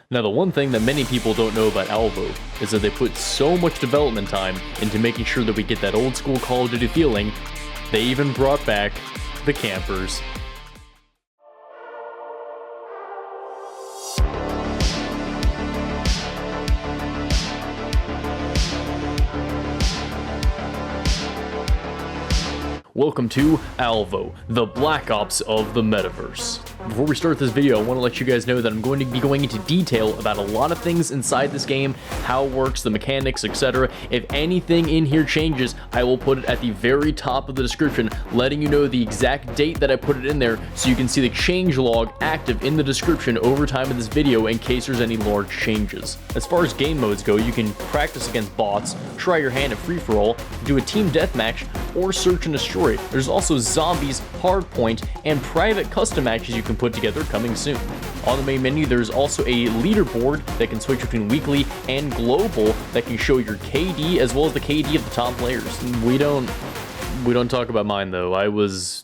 Now, the one thing that many people don't know about ALVO is that they put so much development time into making sure that we get that old school Call of Duty feeling, they even brought back the campers. Welcome to ALVO, the Black Ops of the Metaverse. Before we start this video, I want to let you guys know that I'm going to be going into detail about a lot of things inside this game, how it works, the mechanics, etc. If anything in here changes, I will put it at the very top of the description, letting you know the exact date that I put it in there, so you can see the changelog active in the description over time in this video in case there's any large changes. As far as game modes go, you can practice against bots, try your hand at free-for-all, do a team deathmatch, or search and destroy. There's also zombies, hardpoint, and private custom matches you can put together coming soon. On the main menu, there's also a leaderboard that can switch between weekly and global that can show your KD as well as the KD of the top players. We don't talk about mine though. I was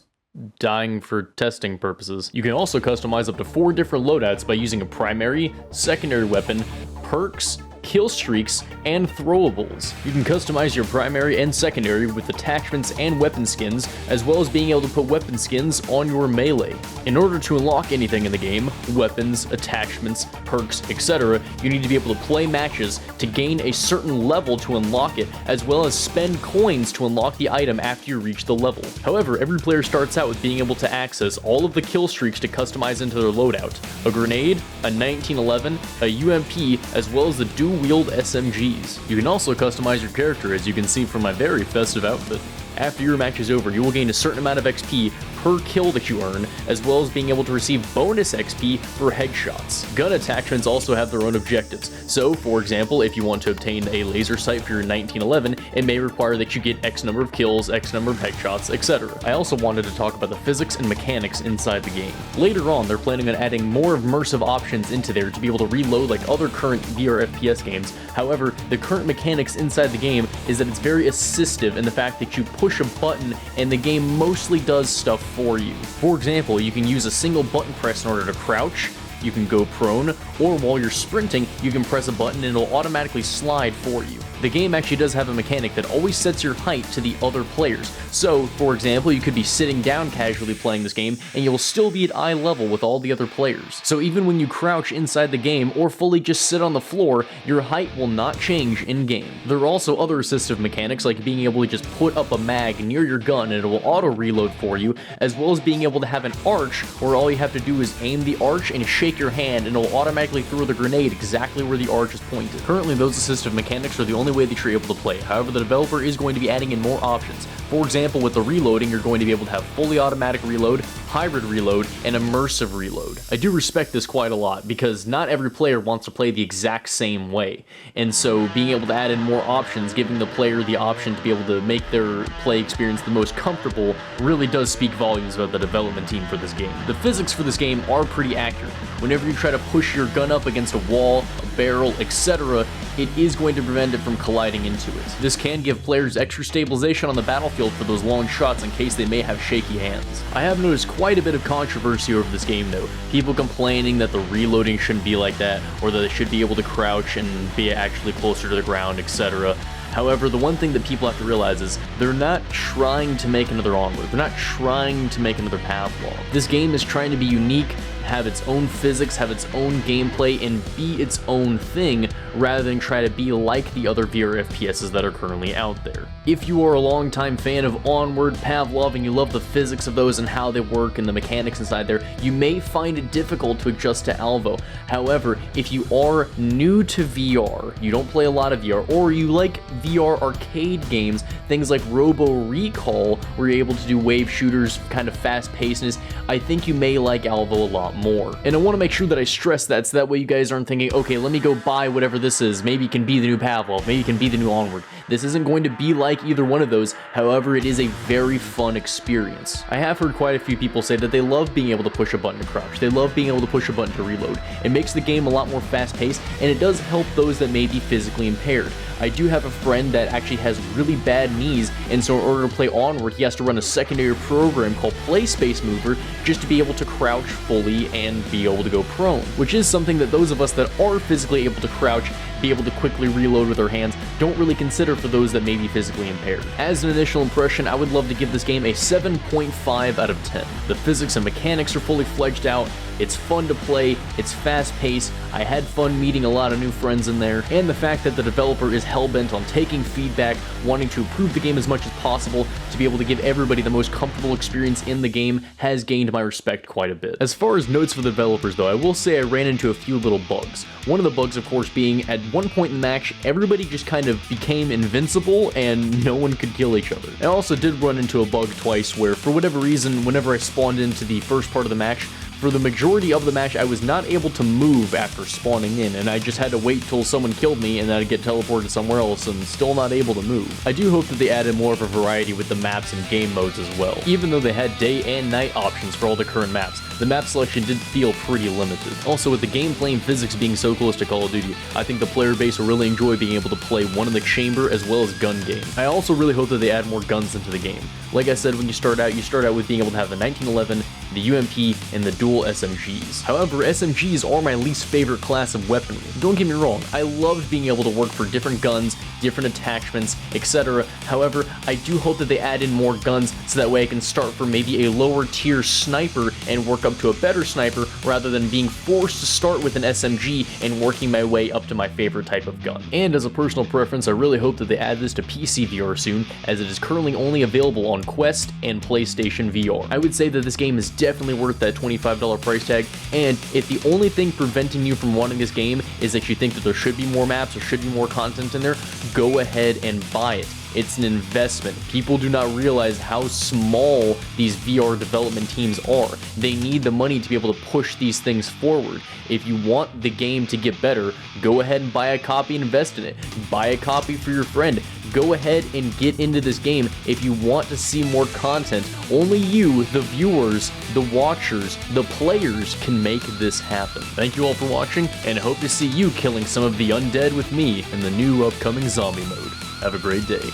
dying for testing purposes. You can also customize up to 4 different loadouts by using a primary, secondary weapon, perks, kill streaks, and throwables. You can customize your primary and secondary with attachments and weapon skins, as well as being able to put weapon skins on your melee. In order to unlock anything in the game, weapons, attachments, perks, etc., you need to be able to play matches to gain a certain level to unlock it, as well as spend coins to unlock the item after you reach the level. However, every player starts out with being able to access all of the kill streaks to customize into their loadout: a grenade, a 1911, a UMP, as well as the dual-wield SMGs. You can also customize your character, as you can see from my very festive outfit. After your match is over, you will gain a certain amount of XP per kill that you earn, as well as being able to receive bonus XP for headshots. Gun attachments also have their own objectives. So, for example, if you want to obtain a laser sight for your 1911, it may require that you get X number of kills, X number of headshots, etc. I also wanted to talk about the physics and mechanics inside the game. Later on, they're planning on adding more immersive options into there to be able to reload like other current VR FPS games. However, the current mechanics inside the game is that it's very assistive in the fact that you push a button and the game mostly does stuff for you. For example, you can use a single button press in order to crouch, you can go prone, or while you're sprinting, you can press a button and it'll automatically slide for you. The game actually does have a mechanic that always sets your height to the other players. So, for example, you could be sitting down casually playing this game, and you'll still be at eye level with all the other players. So even when you crouch inside the game, or fully just sit on the floor, your height will not change in-game. There are also other assistive mechanics, like being able to just put up a mag near your gun and it will auto-reload for you, as well as being able to have an arch, where all you have to do is aim the arch and shake your hand, and it'll automatically throw the grenade exactly where the arch is pointed. Currently, those assistive mechanics are the only way that you're able to play. However, the developer is going to be adding in more options. For example, with the reloading, you're going to be able to have fully automatic reload, hybrid reload, and immersive reload. I do respect this quite a lot, because not every player wants to play the exact same way, and so being able to add in more options, giving the player the option to be able to make their play experience the most comfortable, really does speak volumes about the development team for this game. The physics for this game are pretty accurate. Whenever you try to push your gun up against a wall, a barrel, etc., it is going to prevent it from colliding into it. This can give players extra stabilization on the battlefield for those long shots in case they may have shaky hands. I have noticed quite a bit of controversy over this game though. People complaining that the reloading shouldn't be like that, or that it should be able to crouch and be actually closer to the ground, etc. However, the one thing that people have to realize is they're not trying to make another Onward. They're not trying to make another Pavlov. This game is trying to be unique, have its own physics, have its own gameplay, and be its own thing, rather than try to be like the other VR FPSs that are currently out there. If you are a longtime fan of Onward, Pavlov, and you love the physics of those and how they work and the mechanics inside there, you may find it difficult to adjust to ALVO. However, if you are new to VR, you don't play a lot of VR, or you like VR arcade games, things like Robo Recall, where you're able to do wave shooters, kind of fast-pacedness, I think you may like ALVO a lot more. And I want to make sure that I stress that, so that way you guys aren't thinking, okay, let me go buy whatever this is, maybe it can be the new Pavlov, maybe it can be the new Onward. This isn't going to be like either one of those, however, it is a very fun experience. I have heard quite a few people say that they love being able to push a button to crouch, they love being able to push a button to reload. It makes the game a lot more fast-paced, and it does help those that may be physically impaired. I do have a friend that actually has really bad knees, and so in order to play Onward, he has to run a secondary program called Play Space Mover just to be able to crouch fully crouchy and be able to go prone, which is something that those of us that are physically able to crouch, be able to quickly reload with our hands, don't really consider for those that may be physically impaired. As an initial impression, I would love to give this game a 7.5 out of 10. The physics and mechanics are fully fledged out, it's fun to play, it's fast paced, I had fun meeting a lot of new friends in there, and the fact that the developer is hell-bent on taking feedback, wanting to improve the game as much as possible to be able to give everybody the most comfortable experience in the game has gained my respect quite a bit. As far as notes for the developers though, I will say I ran into a few little bugs. One of the bugs of course being at one point in the match, everybody just kind of became invincible and no one could kill each other. I also did run into a bug twice where for whatever reason, whenever I spawned into the first part of the match, for the majority of the match, I was not able to move after spawning in, and I just had to wait till someone killed me and then I'd get teleported somewhere else and still not able to move. I do hope that they added more of a variety with the maps and game modes as well. Even though they had day and night options for all the current maps, the map selection did feel pretty limited. Also, with the gameplay and physics being so close to Call of Duty, I think the player base will really enjoy being able to play one in the chamber as well as gun game. I also really hope that they add more guns into the game. Like I said, when you start out with being able to have the 1911, the UMP, and the dual SMGs. However, SMGs are my least favorite class of weaponry. Don't get me wrong, I loved being able to work for different guns, different attachments, etc. However, I do hope that they add in more guns so that way I can start for maybe a lower tier sniper and work up to a better sniper rather than being forced to start with an SMG and working my way up to my favorite type of gun. And as a personal preference, I really hope that they add this to PC VR soon, as it is currently only available on Quest and PlayStation VR. I would say that this game is definitely worth that $25 price tag, and if the only thing preventing you from wanting this game is that you think that there should be more maps or should be more content in there, go ahead and buy it. It's an investment. People do not realize how small these VR development teams are. They need the money to be able to push these things forward. If you want the game to get better, go ahead and buy a copy and invest in it. Buy a copy for your friend. Go ahead and get into this game if you want to see more content. Only you, the viewers, the watchers, the players can make this happen. Thank you all for watching, and I hope to see you killing some of the undead with me in the new upcoming zombie mode. Have a great day.